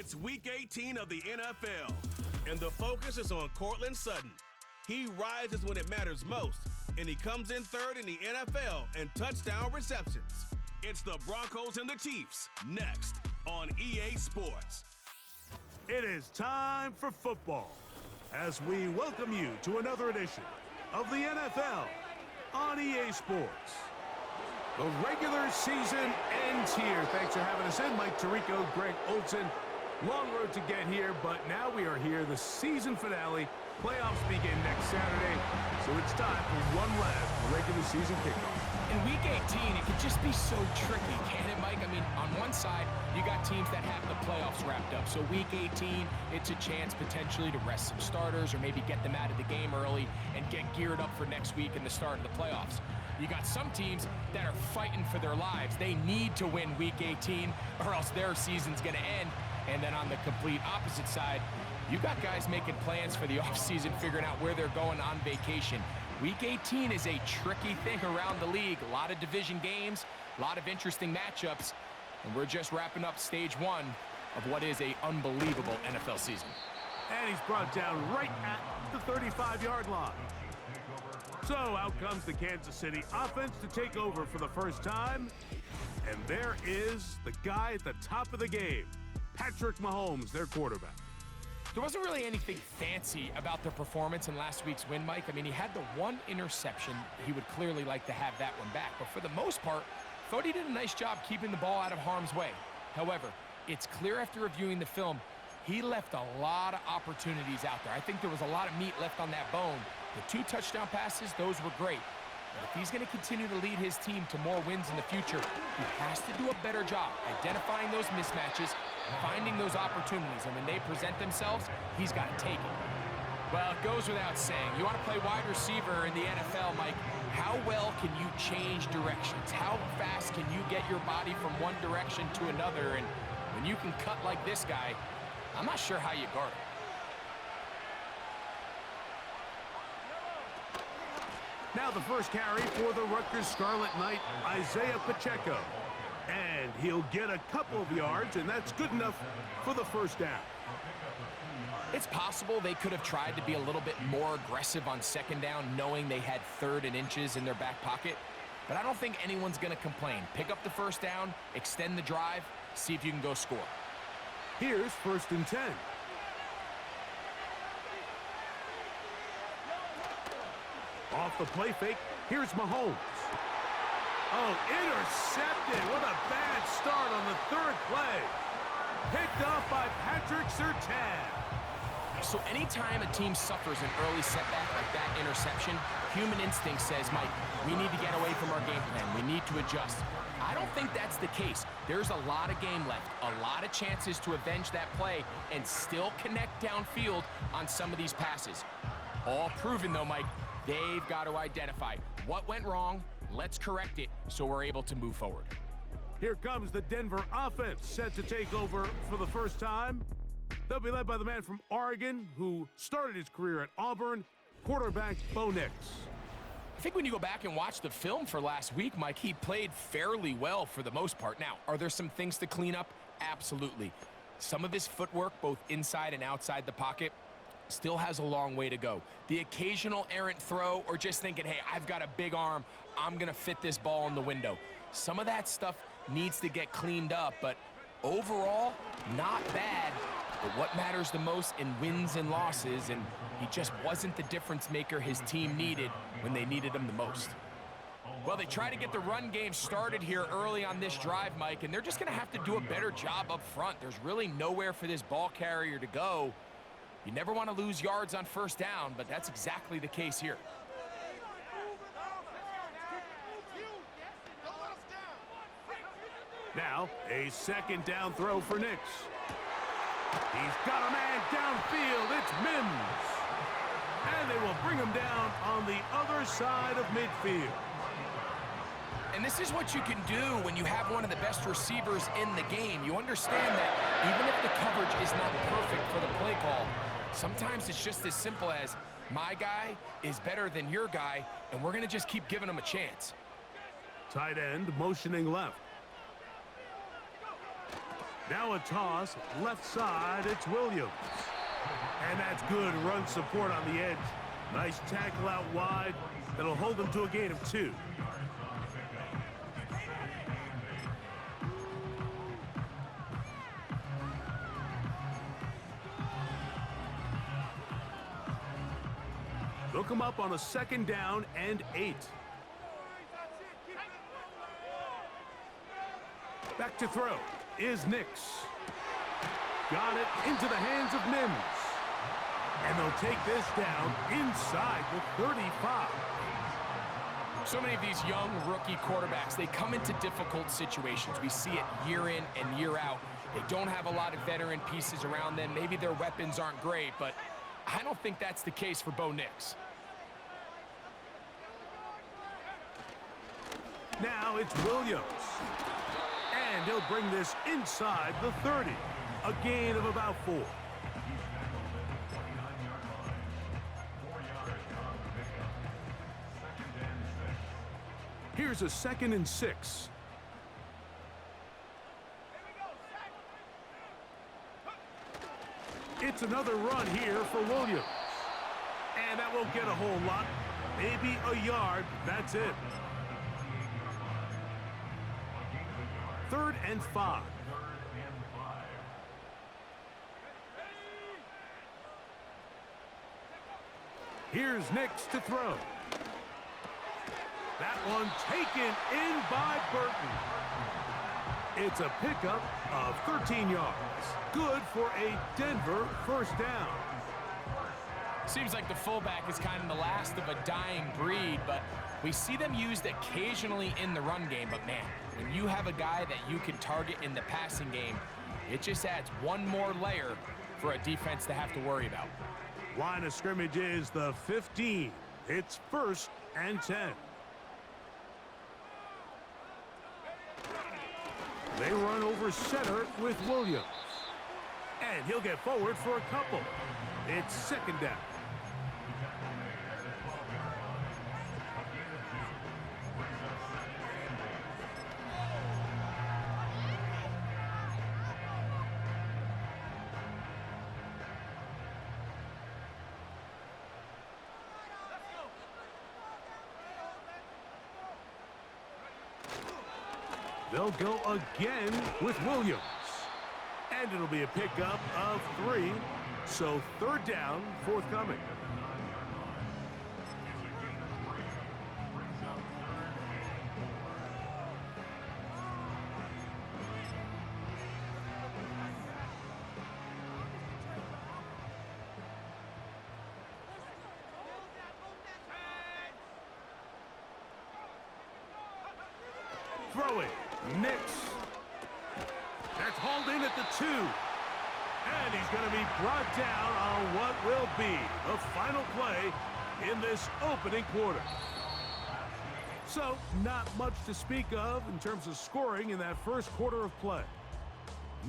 It's Week 18 of the NFL, and the focus is on Courtland Sutton. He rises when it matters most, and he comes in third in the NFL in touchdown receptions. It's the Broncos and the Chiefs, next on EA Sports. It is time for football as we welcome you to another edition of the NFL on EA Sports. The regular season ends here. Thanks for having us in. Mike Tirico, Greg Olson. Long road to get here, but now we are here. The season finale. Playoffs begin next Saturday, so it's time for one last regular season kickoff. In Week 18, it could just be so tricky, can't it, Mike? I mean, on one side, you got teams that have the playoffs wrapped up. So Week 18, it's a chance potentially to rest some starters or maybe get them out of the game early and get geared up for next week and the start of the playoffs. You got some teams that are fighting for their lives. They need to win Week 18 or else their season's going to end. And then on the complete opposite side, you got guys making plans for the offseason, figuring out where they're going on vacation. Week 18 is a tricky thing around the league. A lot of division games, a lot of interesting matchups, and we're just wrapping up stage one of what is an unbelievable NFL season. And he's brought down right at the 35-yard line. So out comes the Kansas City offense to take over for the first time. And there is the guy at the top of the game, Patrick Mahomes, their quarterback. There wasn't really anything fancy about their performance in last week's win, Mike. I mean, he had the one interception. He would clearly like to have that one back. But for the most part, thought he did a nice job keeping the ball out of harm's way. However, it's clear after reviewing the film, he left a lot of opportunities out there. I think there was a lot of meat left on that bone. The 2 touchdown passes, those were great. But if he's going to continue to lead his team to more wins in the future, he has to do a better job identifying those mismatches, finding those opportunities, and when they present themselves, he's got to take it. Well, it goes without saying. You want to play wide receiver in the NFL, Mike, how well can you change directions? How fast can you get your body from one direction to another? And when you can cut like this guy, I'm not sure how you guard him. Now the first carry for the Rutgers Scarlet Knight, Isaiah Pacheco. And he'll get a couple of yards, and that's good enough for the first down. It's possible they could have tried to be a little bit more aggressive on second down, knowing they had 3rd and inches in their back pocket. But I don't think anyone's going to complain. Pick up the first down, extend the drive, see if you can go score. Here's 1st and 10. Off the play fake, here's Mahomes. Oh, intercepted. What a bad start on the 3rd play. Picked up by Patrick Surtain. So anytime a team suffers an early setback like that interception, human instinct says, Mike, we need to get away from our game plan. We need to adjust. I don't think that's the case. There's a lot of game left, a lot of chances to avenge that play and still connect downfield on some of these passes. All proven, though, Mike, they've got to identify what went wrong, let's correct it so we're able to move forward. Here comes the Denver offense set to take over for the first time. They'll be led by the man from Oregon who started his career at Auburn, quarterback Bo Nix. I think when you go back and watch the film for last week, Mike, he played fairly well for the most part. Now, are there some things to clean up? Absolutely. Some of his footwork, both inside and outside the pocket, still has a long way to go. The occasional errant throw or just thinking, hey, I've got a big arm, I'm going to fit this ball in the window. Some of that stuff needs to get cleaned up, but overall, not bad. But what matters the most in wins and losses, and he just wasn't the difference maker his team needed when they needed him the most. Well, they try to get the run game started here early on this drive, Mike, and they're just going to have to do a better job up front. There's really nowhere for this ball carrier to go. You never want to lose yards on first down, but that's exactly the case here. Now, a 2nd down throw for Nix. He's got a man downfield. It's Mims. And they will bring him down on the other side of midfield. And this is what you can do when you have one of the best receivers in the game. You understand that even if the coverage is not perfect for the play call, sometimes it's just as simple as, my guy is better than your guy, and we're going to just keep giving him a chance. Tight end motioning left. Now a toss, left side, it's Williams. And that's good run support on the edge. Nice tackle out wide. That'll hold them to a gain of 2. They'll come up on a 2nd down and 8. Back to throw is Nix. Got it into the hands of Mims. And they'll take this down inside the 35. So many of these young rookie quarterbacks, they come into difficult situations. We see it year in and year out. They don't have a lot of veteran pieces around them. Maybe their weapons aren't great, but I don't think that's the case for Bo Nix. Now it's Williams. And he'll bring this inside the 30. A gain of about 4. Here's a 2nd and 6. It's another run here for Williams. And that won't get a whole lot. Maybe a yard. That's it. 3rd and 5. Here's Nix to throw. That one taken in by Burton. It's a pickup of 13 yards. Good for a Denver 1st down. Seems like the fullback is kind of the last of a dying breed, but we see them used occasionally in the run game. But man, when you have a guy that you can target in the passing game, it just adds one more layer for a defense to have to worry about. Line of scrimmage is the 15. It's 1st and 10. They run over center with Williams. And he'll get forward for a couple. It's 2nd down. They'll go again with Williams. And it'll be a pickup of 3. So 3rd down, forthcoming. Throwing. Nix. That's hauled in at the 2. And he's going to be brought down on what will be the final play in this opening quarter. So, not much to speak of in terms of scoring in that first quarter of play.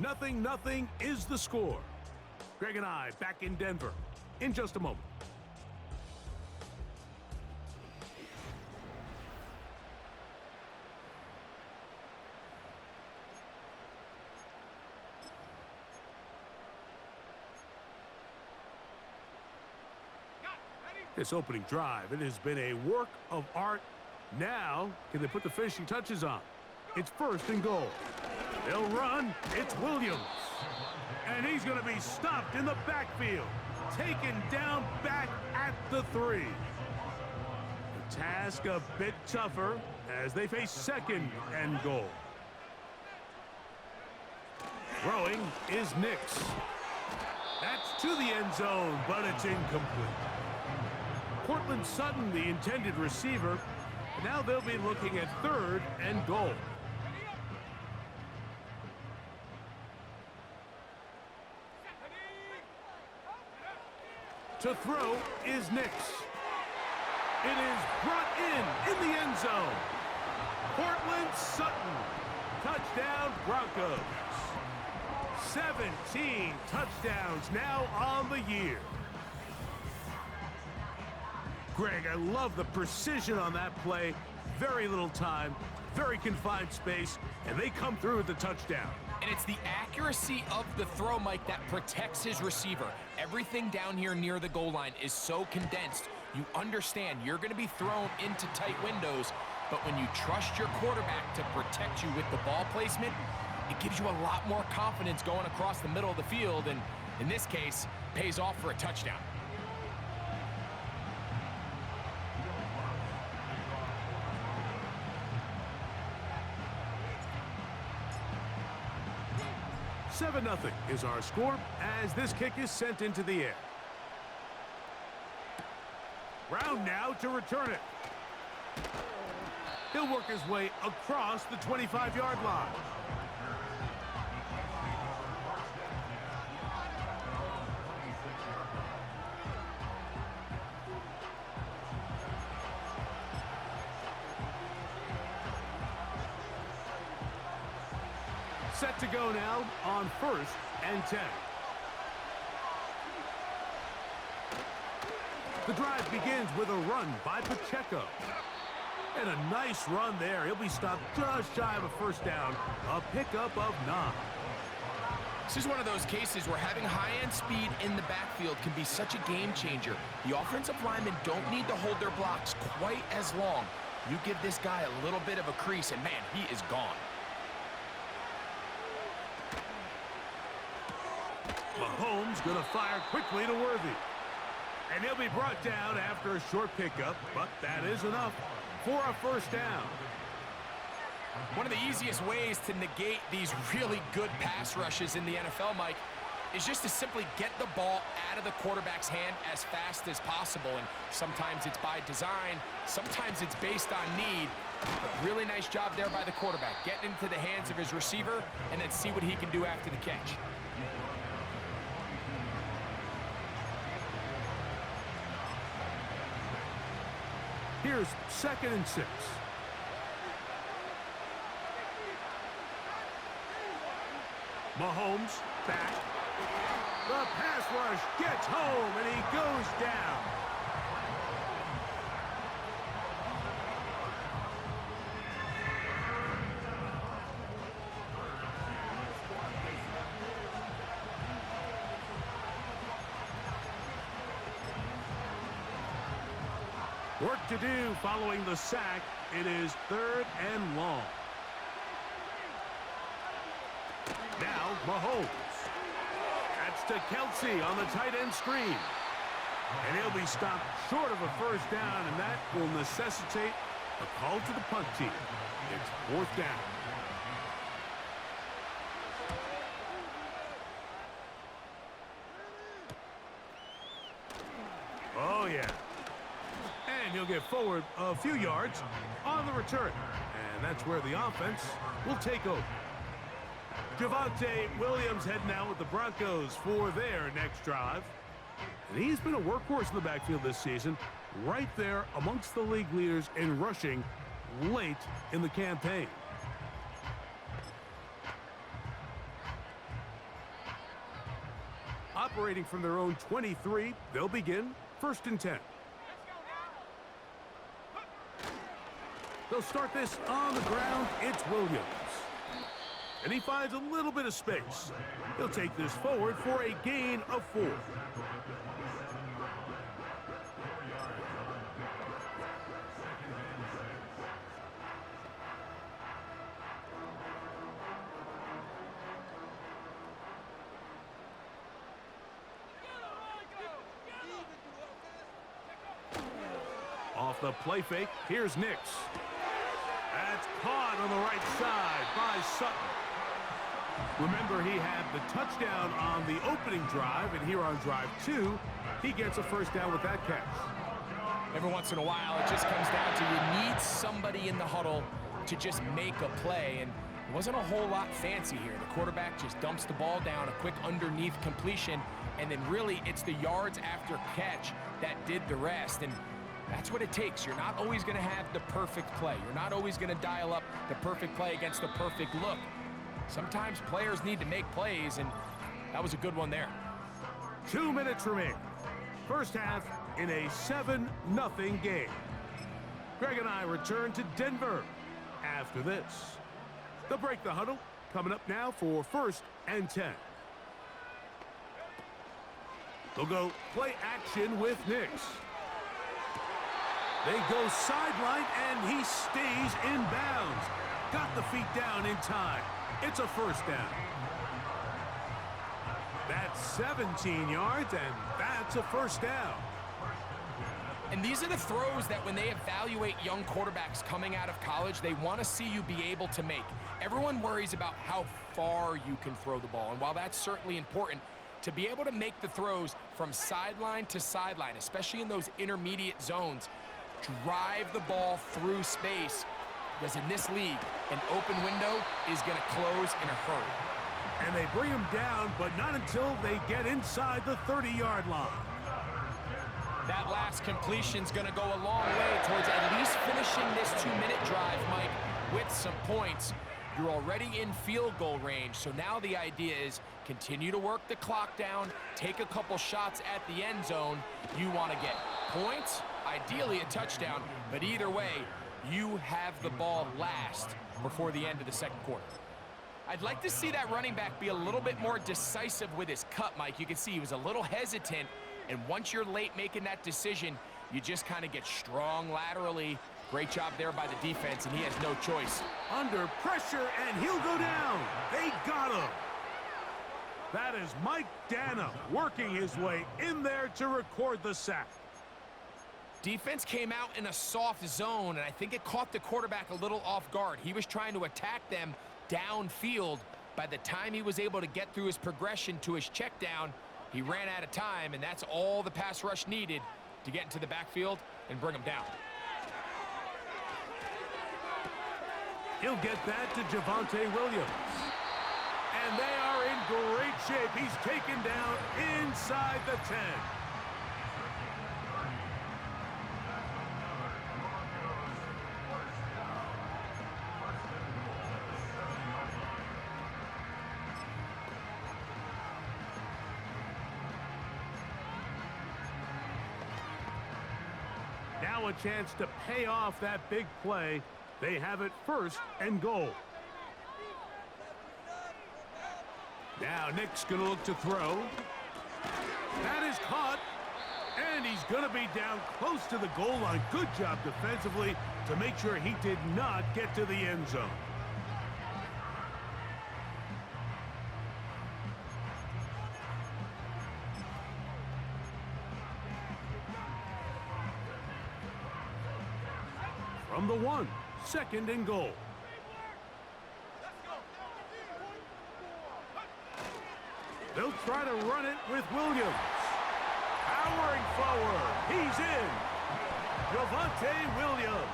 0-0 is the score. Greg and I back in Denver in just a moment. This opening drive, it has been a work of art. Now, can they put the finishing touches on? It's 1st and goal. They'll run. It's Williams. And he's going to be stopped in the backfield. Taken down back at the 3. The task a bit tougher as they face 2nd and goal. Throwing is Nix. That's to the end zone, but it's incomplete. Cortland Sutton, the intended receiver. Now they'll be looking at 3rd and goal. To throw is Nix. It is brought in the end zone. Cortland Sutton. Touchdown Broncos. 17 touchdowns now on the year. Greg, I love the precision on that play. Very little time, very confined space, and they come through with the touchdown. And it's the accuracy of the throw, Mike, that protects his receiver. Everything down here near the goal line is so condensed. You understand you're going to be thrown into tight windows, but when you trust your quarterback to protect you with the ball placement, it gives you a lot more confidence going across the middle of the field, and in this case, pays off for a touchdown. Seven 0 is our score as this kick is sent into the air. Brown now to return it. He'll work his way across the 25-yard line. Set to go now on 1st and 10. The drive begins with a run by Pacheco. And a nice run there. He'll be stopped just shy of a first down. A pickup of 9. This is one of those cases where having high-end speed in the backfield can be such a game changer. The offensive linemen don't need to hold their blocks quite as long. You give this guy a little bit of a crease, and man, he is gone. Mahomes going to fire quickly to Worthy. And he'll be brought down after a short pickup, but that is enough for a first down. One of the easiest ways to negate these really good pass rushes in the NFL, Mike, is just to simply get the ball out of the quarterback's hand as fast as possible. And sometimes it's by design, sometimes it's based on need. But really nice job there by the quarterback, getting into the hands of his receiver and then see what he can do after the catch. Here's 2nd and 6. Mahomes back. The pass rush gets home, and he goes down. Work to do following the sack. It is 3rd and long. Now Mahomes. That's to Kelsey on the tight end screen. And he'll be stopped short of a first down, and that will necessitate a call to the punt team. It's 4th down. Oh, yeah. And he'll get forward a few yards on the return. And that's where the offense will take over. Javonte Williams heading out with the Broncos for their next drive. And he's been a workhorse in the backfield this season, right there amongst the league leaders in rushing late in the campaign. Operating from their own 23, they'll begin 1st and 10. They'll start this on the ground. It's Williams. And he finds a little bit of space. He'll take this forward for a gain of 4. Off the play fake, here's Nix. That's caught on the right side by Sutton. Remember, he had the touchdown on the opening drive, and here on drive 2, he gets a first down with that catch. Every once in a while, it just comes down to you need somebody in the huddle to just make a play, and it wasn't a whole lot fancy here. The quarterback just dumps the ball down, a quick underneath completion, and then really it's the yards after catch that did the rest. And that's what it takes. You're not always going to have the perfect play. You're not always going to dial up the perfect play against the perfect look. Sometimes players need to make plays, and that was a good one there. 2 minutes remain. First half in a 7-0 game. Greg and I return to Denver after this. They'll break the huddle coming up now for 1st and 10. They'll go play action with Nix. They go sideline, and he stays in bounds. Got the feet down in time. It's a 1st down. That's 17 yards, and that's a 1st down. And these are the throws that when they evaluate young quarterbacks coming out of college, they want to see you be able to make. Everyone worries about how far you can throw the ball. And while that's certainly important, to be able to make the throws from sideline to sideline, especially in those intermediate zones, drive the ball through space, because in this league, an open window is going to close in a hurry. And they bring him down, but not until they get inside the 30-yard line. That last completion's going to go a long way towards at least finishing this 2-minute drive, Mike, with some points. You're already in field goal range, so now the idea is continue to work the clock down, take a couple shots at the end zone. You want to get points, ideally a touchdown, but either way, you have the ball last before the end of the 2nd quarter. I'd like to see that running back be a little bit more decisive with his cut, Mike. You can see he was a little hesitant, and once you're late making that decision, you just kind of get strong laterally. Great job there by the defense, and he has no choice. Under pressure, and he'll go down. They got him. That is Mike Dana working his way in there to record the sack. Defense came out in a soft zone, and I think it caught the quarterback a little off guard. He was trying to attack them downfield. By the time he was able to get through his progression to his check down, he ran out of time, and that's all the pass rush needed to get into the backfield and bring him down. He'll get that to Javonte Williams. And they are in great shape. He's taken down inside the 10. Now a chance to pay off that big play. They have it 1st and goal. Now Nick's going to look to throw. That is caught. And he's going to be down close to the goal line. Good job defensively to make sure he did not get to the end zone. From the 1, 2nd and goal. They'll try to run it with Williams. Powering forward. He's in. Javonte Williams.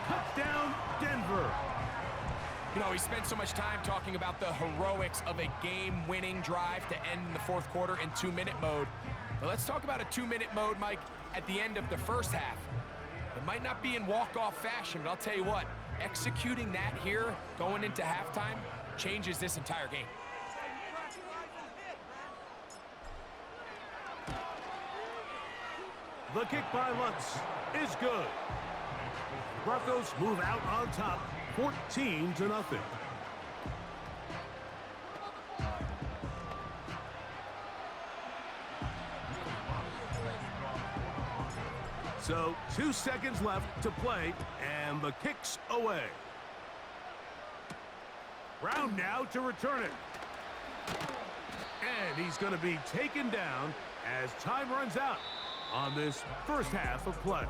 Touchdown, Denver. You know, he spent so much time talking about the heroics of a game-winning drive to end in the 4th quarter in 2-minute mode. But let's talk about a 2-minute mode, Mike, at the end of the 1st half. It might not be in walk-off fashion, but I'll tell you what, executing that here going into halftime changes this entire game. The kick by Lutz is good. Broncos move out on top, 14-0. So 2 seconds left to play, and the kick's away. Brown now to return it. And he's going to be taken down as time runs out on this 1st half of play.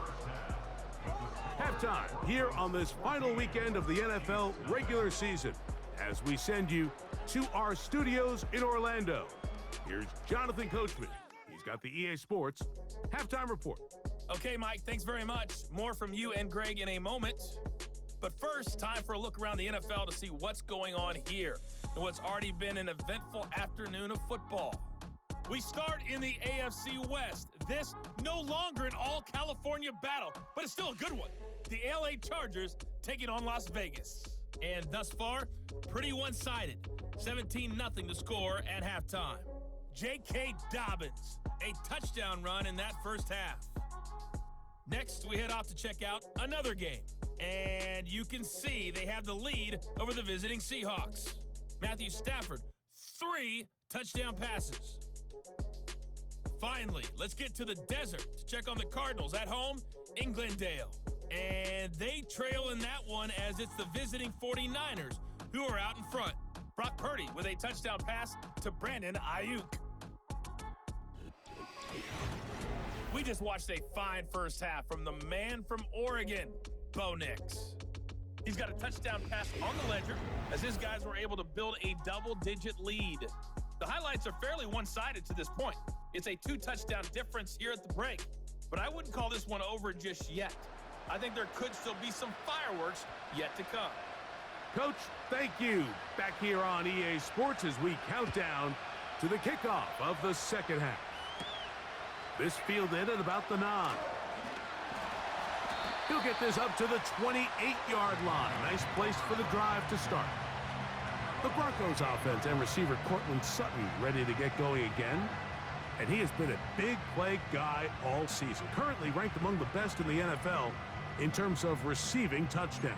Halftime here on this final weekend of the NFL regular season as we send you to our studios in Orlando. Here's Jonathan Coachman. He's got the EA Sports Halftime Report. Okay, Mike, thanks very much. More from you and Greg in a moment. But first, time for a look around the NFL to see what's going on here in what's already been an eventful afternoon of football. We start in the AFC West. This no longer an all-California battle, but it's still a good one. The LA Chargers taking on Las Vegas. And thus far, pretty one-sided. 17-0 to score at halftime. J.K. Dobbins, a touchdown run in that 1st half. Next, we head off to check out another game. And you can see they have the lead over the visiting Seahawks. Matthew Stafford, 3 touchdown passes. Finally, let's get to the desert to check on the Cardinals at home in Glendale. And they trail in that one as it's the visiting 49ers who are out in front. Brock Purdy with a touchdown pass to Brandon Ayuk. We just watched a fine first half from the man from Oregon, Bo Nix. He's got a touchdown pass on the ledger as his guys were able to build a double-digit lead. The highlights are fairly one-sided to this point. It's a 2-touchdown difference here at the break, but I wouldn't call this one over just yet. I think there could still be some fireworks yet to come. Coach, thank you. Back here on EA Sports as we count down to the kickoff of the second half. This fielded at about the 9. He'll get this up to the 28-yard line. Nice place for the drive to start. The Broncos offense and receiver Cortland Sutton ready to get going again. And he has been a big play guy all season. Currently ranked among the best in the NFL in terms of receiving touchdowns.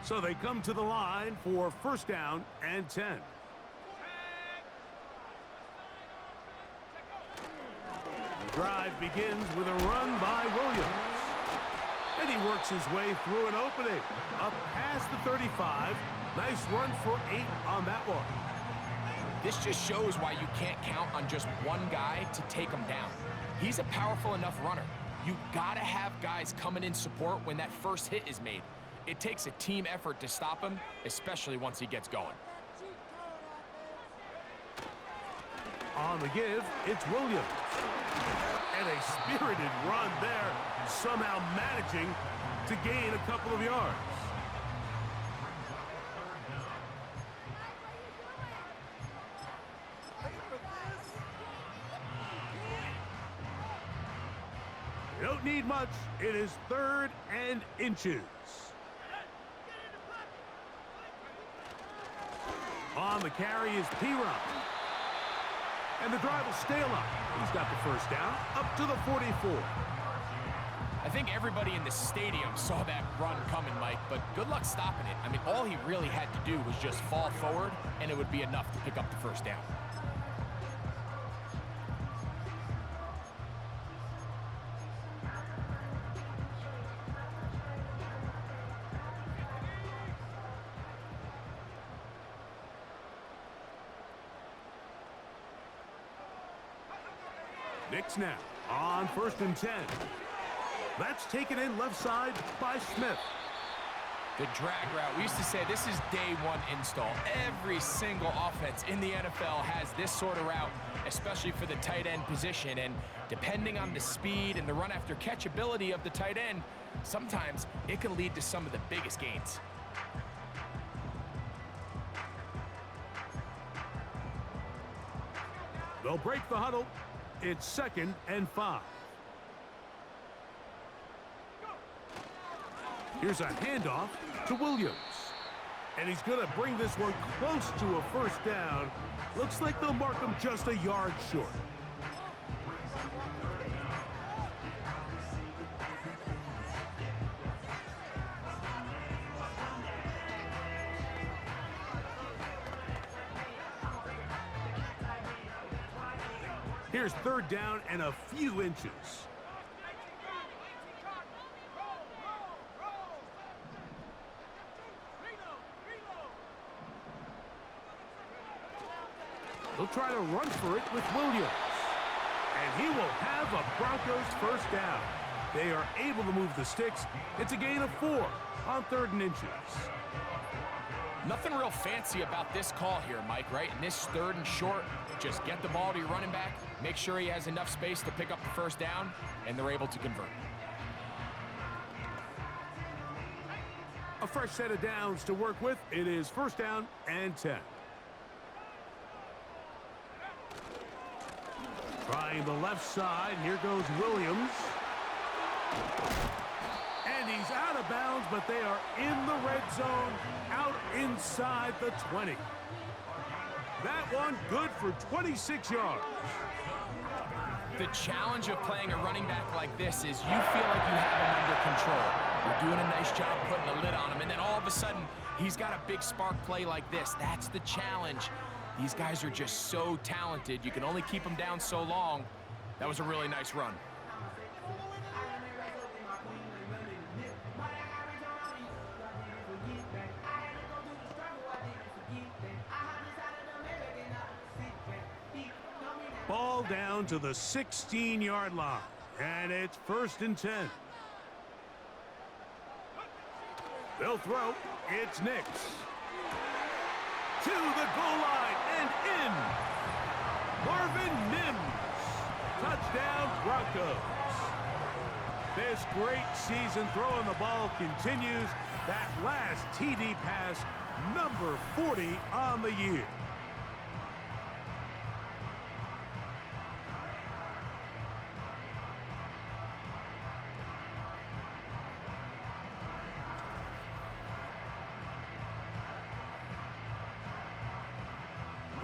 So they come to the line for first down and 10. The drive begins with a run by Williams. And he works his way through an opening. Up past the 35. Nice run for 8 on that one. This just shows why you can't count on just one guy to take him down. He's a powerful enough runner. You gotta have guys coming in support when that first hit is made. It takes a team effort to stop him, especially once he gets going. On the give, it's Williams. And a spirited run there, somehow managing to gain a couple of yards. You don't need much. It is 3rd and inches. On the carry is P-Ron. And the drive will stay alive. He's got the first down up to the 44. I think everybody in the stadium saw that run coming, Mike, but good luck stopping it. I mean, all he really had to do was just fall forward, and it would be enough to pick up the first down. Nix now on 1st and 10. That's taken in left side by Smith. The drag route. We used to say this is day one install. Every single offense in the NFL has this sort of route, especially for the tight end position. And depending on the speed and the run after catch ability of the tight end, sometimes it can lead to some of the biggest gains. They'll break the huddle. It's 2nd and 5. Here's a handoff to Williams. And he's going to bring this one close to a first down. Looks like they'll mark him just a yard short. Here's 3rd down and a few inches. They'll try to run for it with Williams. And he will have a Broncos first down. They are able to move the sticks. It's a gain of 4 on 3rd and inches. Nothing real fancy about this call here, Mike, right? In this 3rd and short, just get the ball to your running back, make sure he has enough space to pick up the first down, and they're able to convert. A fresh set of downs to work with. It is 1st down and 10. Trying the left side. Here goes Williams. And he's out of bounds, but they are in the red zone, out inside the 20. That one good for 26 yards. The challenge of playing a running back like this is you feel like you have him under control. You're doing a nice job putting a lid on him, and then all of a sudden, he's got a big spark play like this. That's the challenge. These guys are just so talented. You can only keep them down so long. That was a really nice run. Ball down to the 16-yard line, and it's 1st and 10. They'll throw. It's Nix. To the goal line and in. Marvin Mims. Touchdown, Broncos. This great season throwing the ball continues. That last TD pass, number 40 on the year.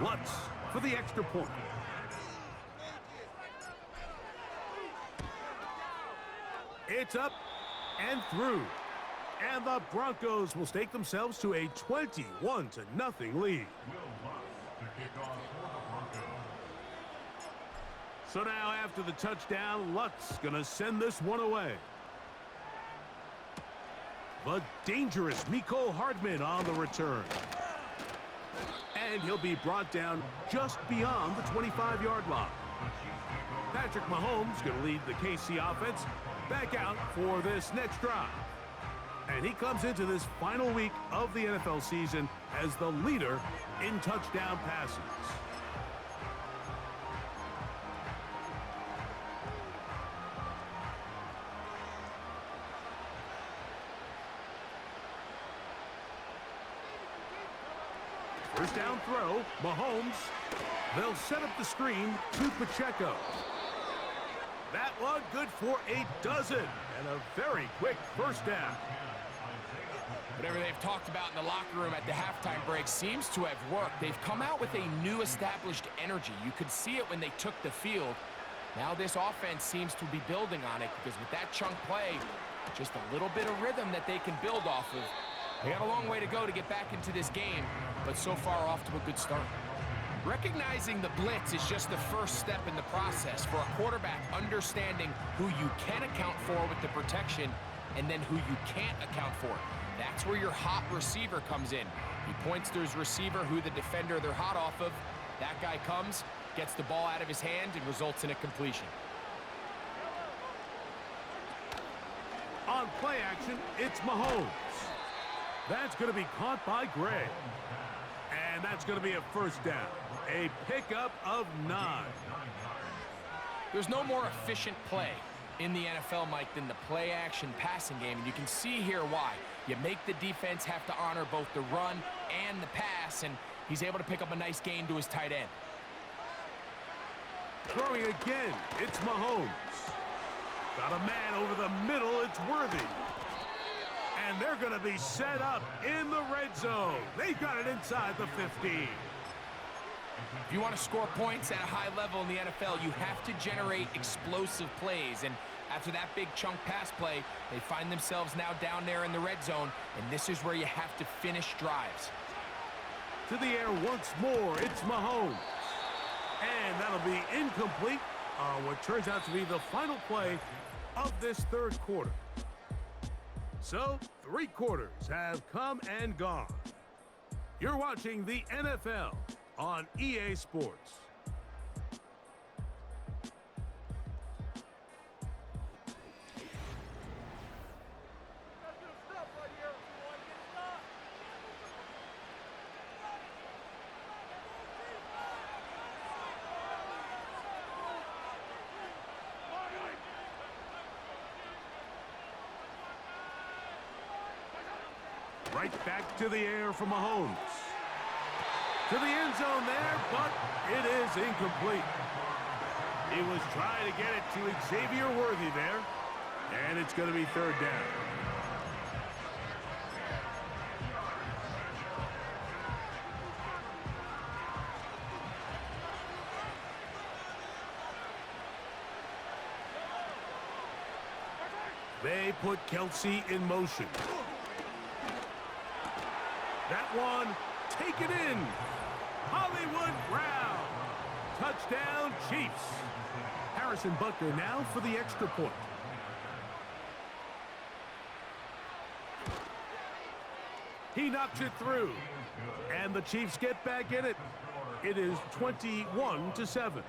Lutz for the extra point. It's up and through. And the Broncos will stake themselves to a 21-0 lead. So now after the touchdown, Lutz gonna send this one away. The dangerous Mecole Hardman on the return. And he'll be brought down just beyond the 25-yard line. Patrick Mahomes going to lead the KC offense back out for this next drive. And he comes into this final week of the NFL season as the leader in touchdown passes. First down throw, Mahomes. They'll set up the screen to Pacheco. That one good for a dozen and a very quick first down. Whatever they've talked about in the locker room at the halftime break seems to have worked. They've come out with a new established energy. You could see it when they took the field. Now this offense seems to be building on it because with that chunk play, just a little bit of rhythm that they can build off of. They got a long way to go to get back into this game, but so far off to a good start. Recognizing the blitz is just the first step in the process for a quarterback understanding who you can account for with the protection and then who you can't account for. That's where your hot receiver comes in. He points to his receiver who the defender they're hot off of. That guy comes, gets the ball out of his hand, and results in a completion. On play action, it's Mahomes. That's going to be caught by Gray. And that's going to be a first down. A pickup of 9. There's no more efficient play in the NFL, Mike, than the play-action passing game. And you can see here why. You make the defense have to honor both the run and the pass, and he's able to pick up a nice gain to his tight end. Throwing again, it's Mahomes. Got a man over the middle, it's Worthy. And they're going to be set up in the red zone. They've got it inside the 15. If you want to score points at a high level in the NFL, you have to generate explosive plays. And after that big chunk pass play, they find themselves now down there in the red zone, and this is where you have to finish drives. To the air once more, it's Mahomes. And that'll be incomplete on what turns out to be the final play of this third quarter. So, 3 quarters have come and gone. You're watching the NFL on EA Sports. Right back to the air for Mahomes. To the end zone there, but it is incomplete. He was trying to get it to Xavier Worthy there, and it's going to be third down. They put Kelsey in motion. That one, take it in. Hollywood Brown. Touchdown, Chiefs. Harrison Butker now for the extra point. He knocks it through. And the Chiefs get back in it. It is 21-7.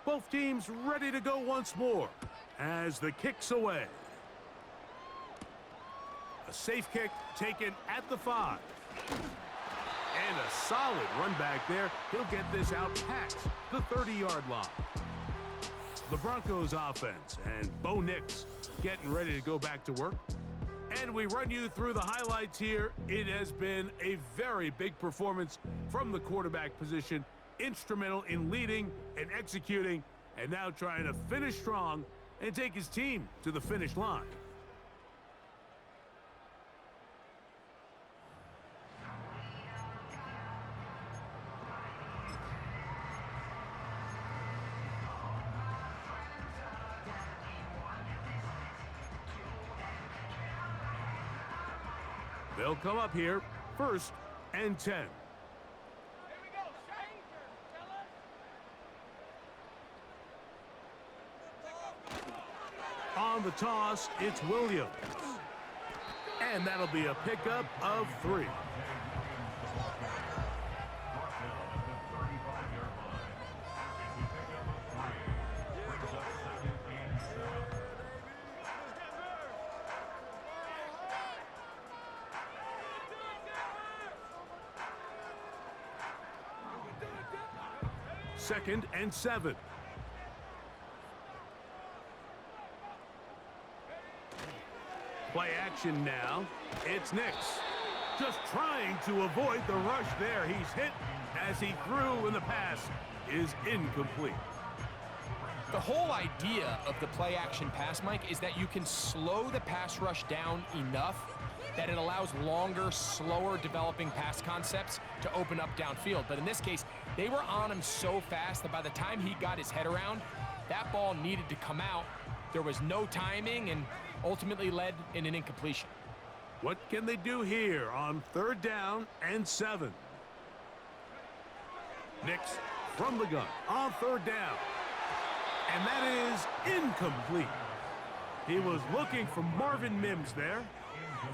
Both teams ready to go once more as the kick's away. A safe kick taken at the 5. And a solid run back there. He'll get this out past the 30-yard line. The Broncos offense and Bo Nix getting ready to go back to work. And we run you through the highlights here. It has been a very big performance from the quarterback position. Instrumental in leading and executing, and now trying to finish strong and take his team to the finish line. They'll come up here, 1st and 10. On the toss, it's Williams. And that'll be a pickup of 3. Second and 7. Play action now. It's Nix. Just trying to avoid the rush there. He's hit as he threw, and the pass is incomplete. The whole idea of the play action pass, Mike, is that you can slow the pass rush down enough that it allows longer, slower developing pass concepts to open up downfield. But in this case, they were on him so fast that by the time he got his head around, that ball needed to come out. There was no timing and ultimately led in an incompletion. What can they do here on 3rd down and 7? Nix from the gun on 3rd down. And that is incomplete. He was looking for Marvin Mims there.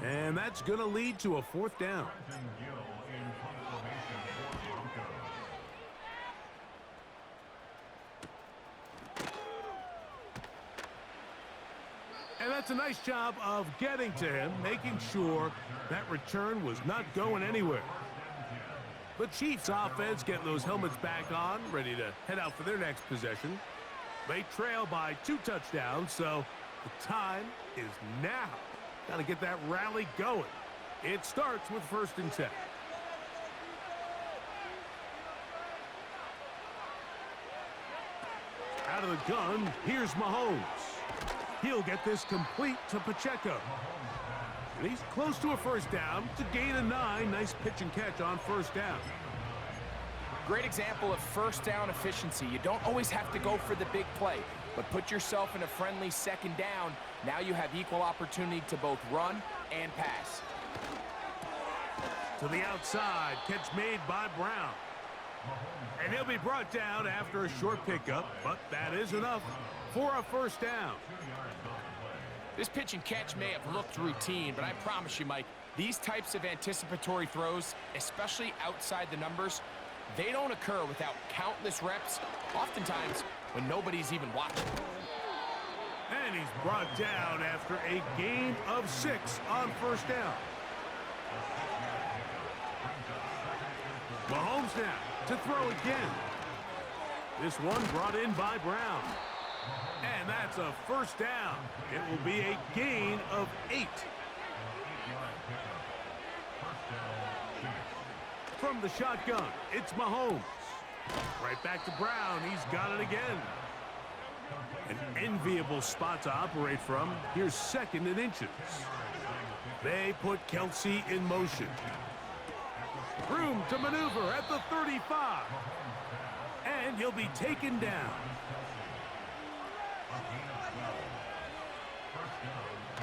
And that's going to lead to a 4th down. And that's a nice job of getting to him, making sure that return was not going anywhere. The Chiefs offense getting those helmets back on, ready to head out for their next possession. They trail by 2 touchdowns, so the time is now. Got to get that rally going. It starts with 1st and 10. Out of the gun, here's Mahomes. He'll get this complete to Pacheco. And he's close to a 1st down to gain a 9. Nice pitch and catch on 1st down. Great example of 1st down efficiency. You don't always have to go for the big play, but put yourself in a friendly 2nd down. Now you have equal opportunity to both run and pass. To the outside, catch made by Brown. And he'll be brought down after a short pickup, but that is enough for a 1st down. This pitch and catch may have looked routine, but I promise you, Mike, these types of anticipatory throws, especially outside the numbers, they don't occur without countless reps, oftentimes when nobody's even watching. And he's brought down after a gain of 6 on 1st down. Mahomes now to throw again. This one brought in by Brown. And that's a 1st down. It will be a gain of 8. From the shotgun, it's Mahomes. Right back to Brown. He's got it again. An enviable spot to operate from. Here's 2nd and inches. They put Kelsey in motion. Room to maneuver at the 35. And he'll be taken down.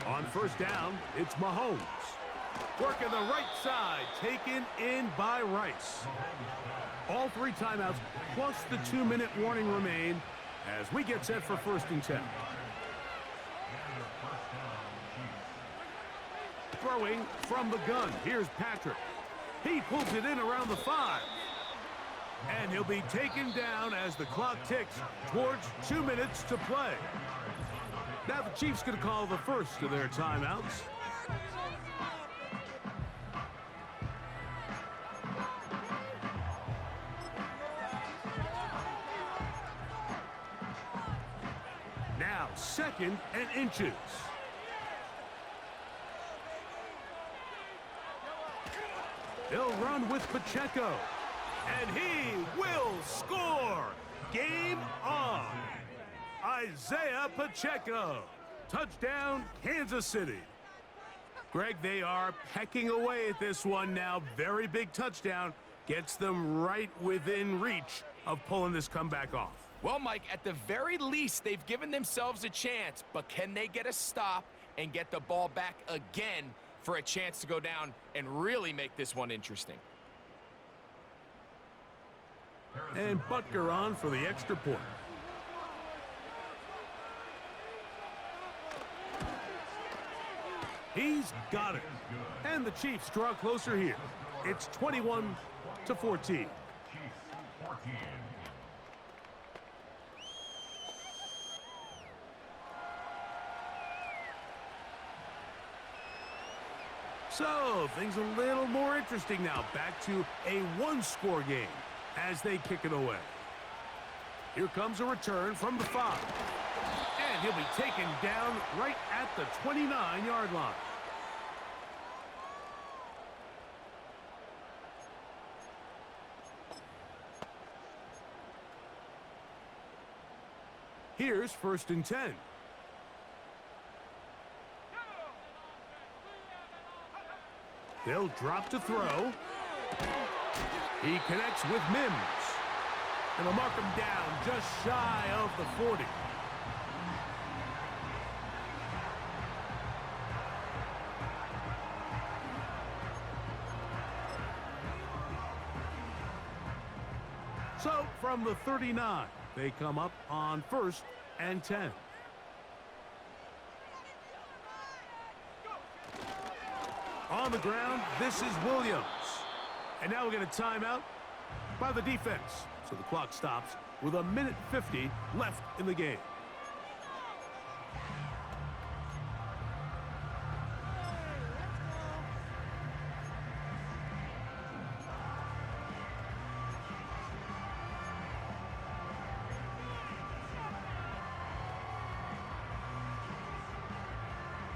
On first down, it's Mahomes. Working the right side, taken in by Rice. All 3 timeouts plus the 2-minute warning remain as we get set for 1st and 10. Throwing from the gun. Here's Patrick. He pulls it in around the 5. And he'll be taken down as the clock ticks towards 2 minutes to play. Now the Chiefs going to call the first of their timeouts. Now 2nd and inches. They'll run with Pacheco. And he will score. Game on. Isaiah Pacheco. Touchdown, Kansas City. Greg, they are pecking away at this one now. Very big touchdown. Gets them right within reach of pulling this comeback off. Well, Mike, at the very least, they've given themselves a chance. But can they get a stop and get the ball back again for a chance to go down and really make this one interesting? And Butker on for the extra point. He's got it. And the Chiefs draw closer here. It's 21-14. So, things a little more interesting now. Back to a 1-score game as they kick it away. Here comes a return from the 5. And he'll be taken down right at the 29-yard line. Here's 1st and 10. They'll drop to throw. He connects with Mims. And they'll mark him down just shy of the 40. So, from the 39, they come up on 1st and 10. On the ground, this is Williams. And now we're going to timeout by the defense. So the clock stops with 1:50 left in the game.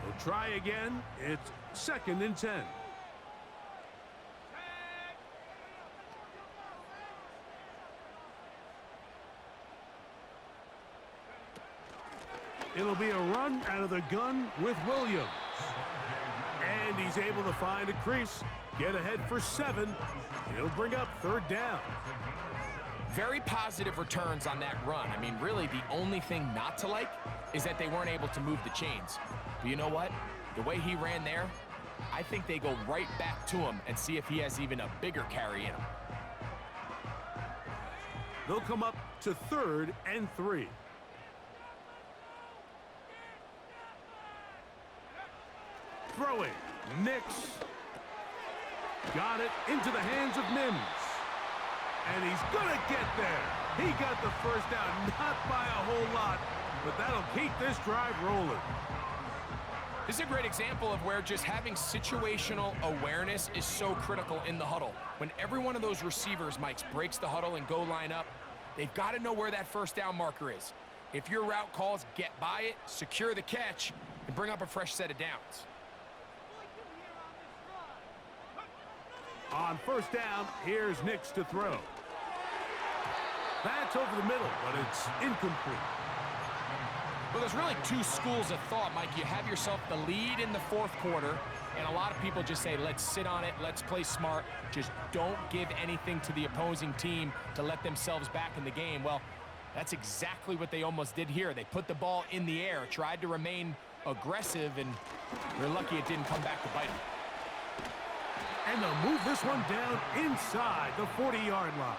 We'll try again. It's 2nd and 10. It'll be a run out of the gun with Williams. And he's able to find a crease, get ahead for 7. He'll bring up 3rd down. Very positive returns on that run. I mean, really, the only thing not to like is that they weren't able to move the chains. But you know what? The way he ran there, I think they go right back to him and see if he has even a bigger carry in him. They'll come up to 3rd and 3. Throwing. Nix. Got it into the hands of Mims. And he's going to get there. He got the 1st down, not by a whole lot, but that'll keep this drive rolling. This is a great example of where just having situational awareness is so critical in the huddle. When every one of those receivers, Mike, breaks the huddle and go line up, they've got to know where that 1st down marker is. If your route calls, get by it, secure the catch, and bring up a fresh set of downs. On 1st down, here's Nix to throw. That's over the middle, but it's incomplete. Well, there's really 2 schools of thought, Mike. You have yourself the lead in the 4th quarter. And a lot of people just say, let's sit on it, let's play smart, just don't give anything to the opposing team to let themselves back in the game. Well, that's exactly what they almost did here. They put the ball in the air, tried to remain aggressive, and they're lucky it didn't come back to bite them. And they'll move this one down inside the 40-yard line.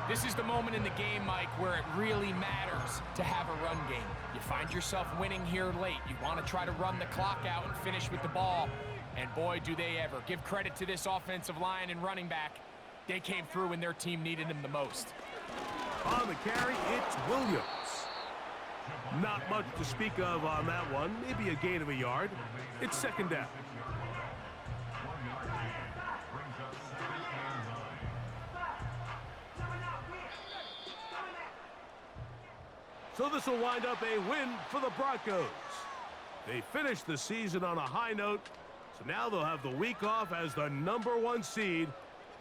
This is the moment in the game, Mike, where it really matters to have a run game. You find yourself winning here late. You want to try to run the clock out and finish with the ball. And boy, do they ever. Give credit to this offensive line and running back. They came through when their team needed them the most. On the carry, it's Williams. Not much to speak of on that one. Maybe a gain of a yard. It's second down. So this will wind up a win for the Broncos. They finished the season on a high note, so now they'll have the week off as the #1 seed.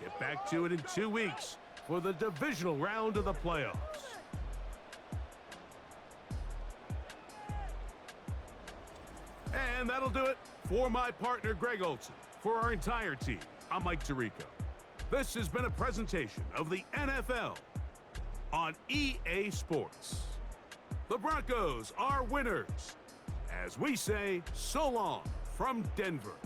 Get back to it in 2 weeks for the divisional round of the playoffs. And that'll do it for my partner, Greg Olson. For our entire team, I'm Mike Tirico. This has been a presentation of the NFL on EA Sports. The Broncos are winners. As we say, so long from Denver.